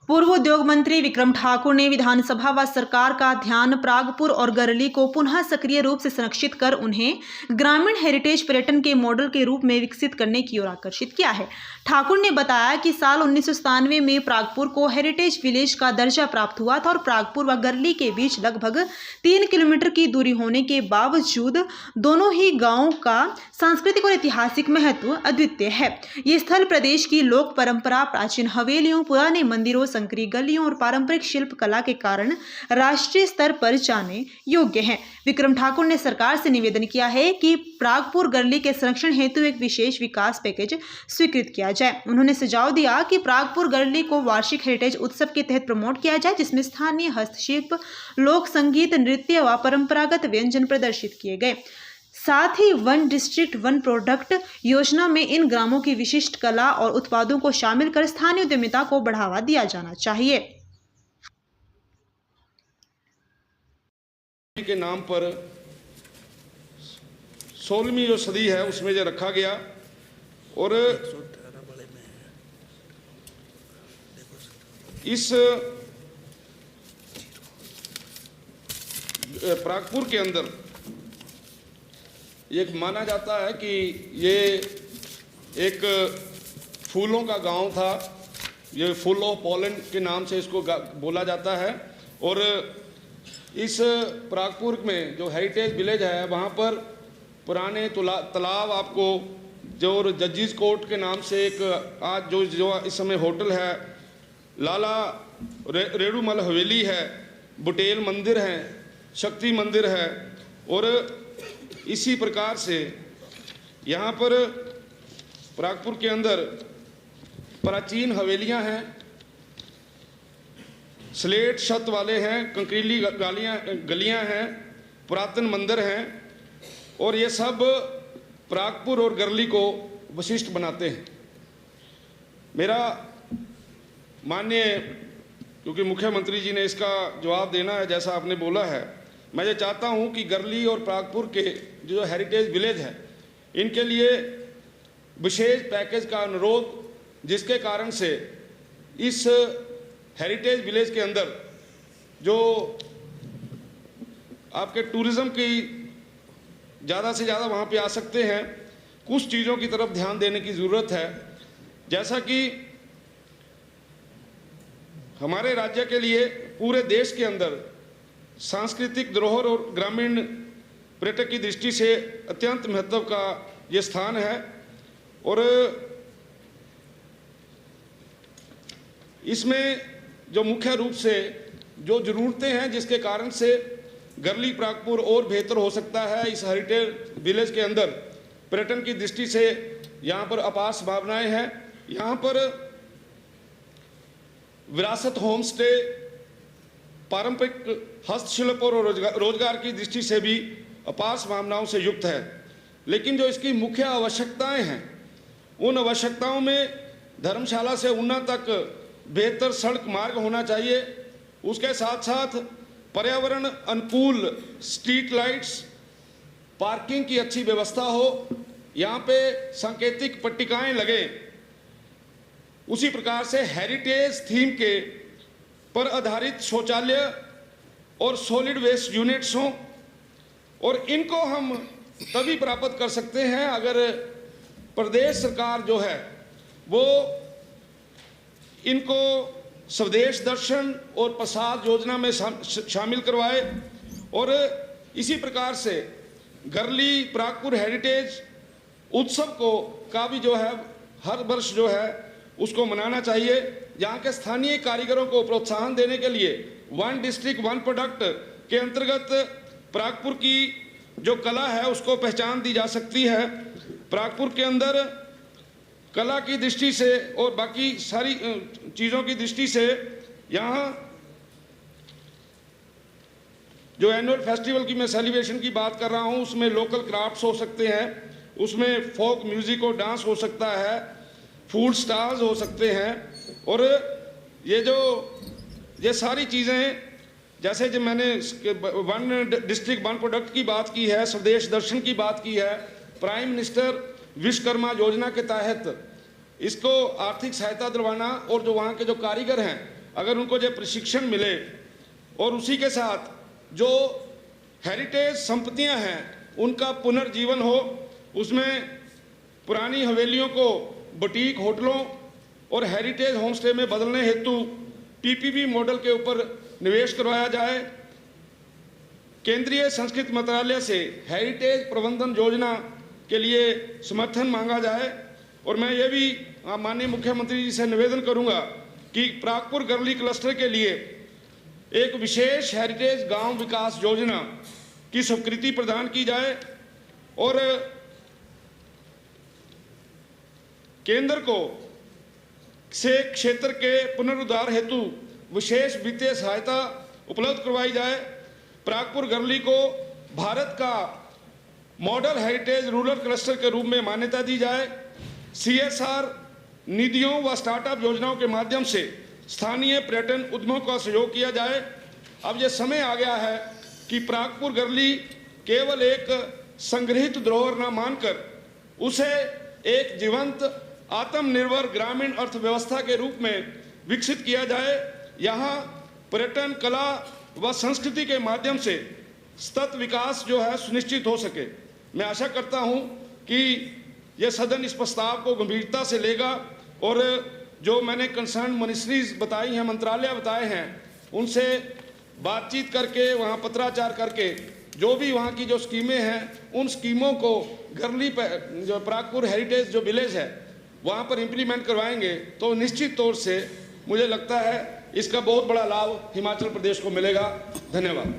पूर्व उद्योग मंत्री विक्रम ठाकुर ने विधानसभा व सरकार का ध्यान प्रागपुर और गरली को पुनः सक्रिय रूप से संरक्षित कर उन्हें ग्रामीण हेरिटेज पर्यटन के मॉडल के रूप में विकसित करने की ओर आकर्षित किया है। ठाकुर ने बताया कि साल 1997 में प्रागपुर को हेरिटेज विलेज का दर्जा प्राप्त हुआ था और प्रागपुर व गरली के बीच लगभग 3 किलोमीटर की दूरी होने के बावजूद दोनों ही गांवों का सांस्कृतिक और ऐतिहासिक महत्व अद्वितीय है। ये स्थल प्रदेश की लोक परंपरा, प्राचीन हवेलियों, पुराने मंदिरों, संकरी गलियों और पारंपरिक शिल्प कला के कारण राष्ट्रीय स्तर पर जाने योग्य हैं। विक्रम ठाकुर ने सरकार से निवेदन किया है कि प्रागपुर गरली के संरक्षण हेतु एक विशेष विकास पैकेज स्वीकृत किया जाए। उन्होंने सुझाव दिया कि प्रागपुर गरली को वार्षिक हेरिटेज उत्सव के तहत प्रमोट किया जाए, जिसमें स्थानीय हस्तशिल्प, लोक संगीत, नृत्य व परंपरागत व्यंजन प्रदर्शित किए गए। साथ ही वन डिस्ट्रिक्ट वन प्रोडक्ट योजना में इन ग्रामों की विशिष्ट कला और उत्पादों को शामिल कर स्थानीय उद्यमिता को बढ़ावा दिया जाना चाहिए। के नाम पर 16वीं जो सदी है उसमें जो रखा गया और इस प्रागपुर के अंदर ये माना जाता है कि ये एक फूलों का गांव था। ये फुल ऑफ पोलैंड के नाम से इसको बोला जाता है। और इस प्रागपुर में जो हेरिटेज विलेज है वहाँ पर पुराने तालाब आपको जो जजिस कोर्ट के नाम से एक आज जो इस समय होटल है, लाला रेडूमल हवेली है, बुटेल मंदिर है, शक्ति मंदिर है। और इसी प्रकार से यहाँ पर प्रागपुर के अंदर प्राचीन हवेलियाँ हैं, स्लेट छत वाले हैं, कंक्रीली गलियाँ हैं, पुरातन मंदिर हैं और ये सब प्रागपुर और गरली को विशिष्ट बनाते हैं। मेरा माननीय, क्योंकि मुख्यमंत्री जी ने इसका जवाब देना है जैसा आपने बोला है, मैं ये चाहता हूँ कि गरली और प्रागपुर के जो हेरिटेज विलेज है इनके लिए विशेष पैकेज का अनुरोध, जिसके कारण से इस हेरिटेज विलेज के अंदर जो आपके टूरिज़्म की ज़्यादा से ज़्यादा वहाँ पे आ सकते हैं, कुछ चीज़ों की तरफ ध्यान देने की ज़रूरत है। जैसा कि हमारे राज्य के लिए पूरे देश के अंदर सांस्कृतिक धरोहर और ग्रामीण पर्यटक की दृष्टि से अत्यंत महत्व का ये स्थान है। और इसमें जो मुख्य रूप से जो ज़रूरतें हैं जिसके कारण से गरली प्रागपुर और बेहतर हो सकता है, इस हेरिटेज विलेज के अंदर पर्यटन की दृष्टि से यहाँ पर अपार संभावनाएं हैं। यहाँ पर विरासत होम स्टे, पारंपरिक हस्तशिल्प और रोजगार की दृष्टि से भी अपार संभावनाओं से युक्त है। लेकिन जो इसकी मुख्य आवश्यकताएं हैं, उन आवश्यकताओं में धर्मशाला से ऊना तक बेहतर सड़क मार्ग होना चाहिए। उसके साथ साथ पर्यावरण अनुकूल स्ट्रीट लाइट्स, पार्किंग की अच्छी व्यवस्था हो, यहाँ पे सांकेतिक पट्टिकाएं लगें। उसी प्रकार से हेरिटेज थीम के पर आधारित शौचालय और सॉलिड वेस्ट यूनिट्स हों। और इनको हम तभी प्राप्त कर सकते हैं अगर प्रदेश सरकार जो है वो इनको स्वदेश दर्शन और प्रसाद योजना में शामिल करवाए। और इसी प्रकार से गरली प्रागपुर हेरिटेज उत्सव का भी जो है हर वर्ष जो है उसको मनाना चाहिए। यहाँ के स्थानीय कारीगरों को प्रोत्साहन देने के लिए वन डिस्ट्रिक्ट वन प्रोडक्ट के अंतर्गत प्रागपुर की जो कला है उसको पहचान दी जा सकती है। प्रागपुर के अंदर कला की दृष्टि से और बाकी सारी चीज़ों की दृष्टि से यहाँ जो एनुअल फेस्टिवल की मैं सेलिब्रेशन की बात कर रहा हूँ, उसमें लोकल क्राफ्ट्स हो सकते हैं, उसमें फोक म्यूजिक और डांस हो सकता है, फूड स्टॉल्स हो सकते हैं। और ये सारी चीज़ें, जैसे जो मैंने वन डिस्ट्रिक्ट वन प्रोडक्ट की बात की है, स्वदेश दर्शन की बात की है, प्राइम मिनिस्टर विश्वकर्मा योजना के तहत इसको आर्थिक सहायता दिलवाना और जो वहाँ के जो कारीगर हैं अगर उनको जो प्रशिक्षण मिले और उसी के साथ जो हेरिटेज संपत्तियां हैं उनका पुनर्जीवन हो, उसमें पुरानी हवेलियों को बुटीक होटलों और हेरिटेज होमस्टे में बदलने हेतु पीपीपी मॉडल के ऊपर निवेश करवाया जाए। केंद्रीय संस्कृति मंत्रालय से हेरिटेज प्रबंधन योजना के लिए समर्थन मांगा जाए। और मैं ये भी माननीय मुख्यमंत्री जी से निवेदन करूंगा कि प्रागपुर गरली क्लस्टर के लिए एक विशेष हेरिटेज गांव विकास योजना की स्वीकृति प्रदान की जाए और केंद्र को से क्षेत्र के पुनरुद्धार हेतु विशेष वित्तीय सहायता उपलब्ध करवाई जाए। प्रागपुर गरली को भारत का मॉडल हेरिटेज रूरल क्लस्टर के रूप में मान्यता दी जाए। CSR निधियों व स्टार्टअप योजनाओं के माध्यम से स्थानीय पर्यटन उद्यमों का सहयोग किया जाए। अब यह समय आ गया है कि प्रागपुर गरली केवल एक संग्रहित धरोहर न मानकर उसे एक जीवंत आत्मनिर्भर ग्रामीण अर्थव्यवस्था के रूप में विकसित किया जाए। यहाँ पर्यटन, कला व संस्कृति के माध्यम से सतत विकास जो है सुनिश्चित हो सके। मैं आशा करता हूँ कि यह सदन इस प्रस्ताव को गंभीरता से लेगा और जो मैंने कंसर्न मिनिस्ट्रीज बताई हैं, मंत्रालय बताए हैं, उनसे बातचीत करके, वहाँ पत्राचार करके जो भी वहाँ की जो स्कीमें हैं उन स्कीमों को गरली जो प्रागपुर हेरिटेज जो विलेज है वहाँ पर इम्प्लीमेंट करवाएंगे तो निश्चित तौर से मुझे लगता है इसका बहुत बड़ा लाभ हिमाचल प्रदेश को मिलेगा। धन्यवाद।